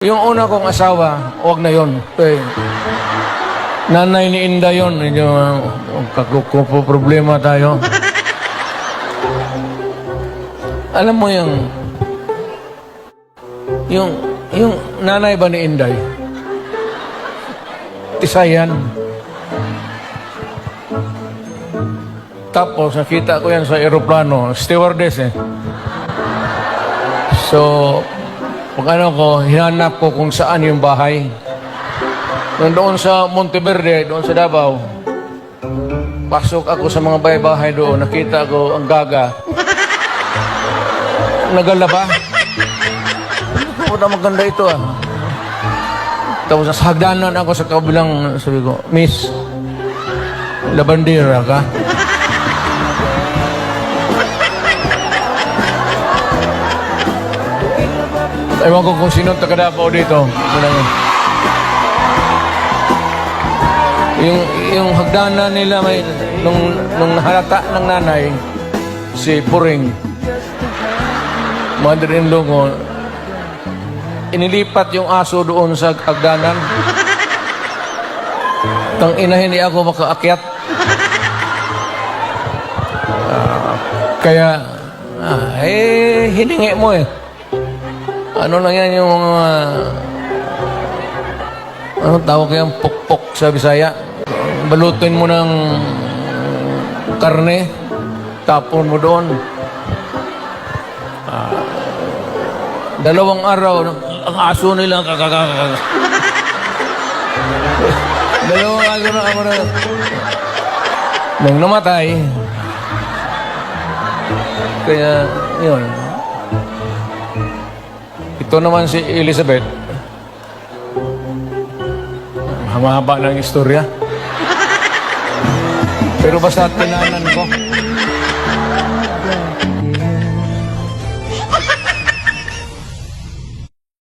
Yung una kong asawa, huwag na yun. Nanay ni Inda yun. Medyo problema tayo. Alam mo yung nanay ba ni Inday? Tisayan. Tapos nakita ko yan sa aeroplano, stewardess eh. So, pag ano ko, hinanap ko kung saan yung bahay. Doon sa Monteverde, doon sa Davao, pasok ako sa mga bahay-bahay doon, nakita ko ang gaga. Nagalaba. Puta, maganda ito ah. Tapos sa hagdanan ako sa kabilang, sabi ko, Miss, labandera ka? Ewan ko kung sino taga-Davao dito. Yung hagdanan nila may nung nahalata ng nanay si Puring, mother-in-law ko, inilipat yung aso doon sa hagdanan. Tang ina, hindi ako makaakyat. Kaya hiningi mo eh. Ano lang yan yung ano tawag yung pukpok sa Bisaya? Balutin mo ng karne, tapon mo doon. 2 araw, ang aso nila kakakakak. 2 araw na ako na. Nung namatay, kaya yun. Ito naman si Elizabeth. Haba-haba ng istorya. Pero basta tinanan ko.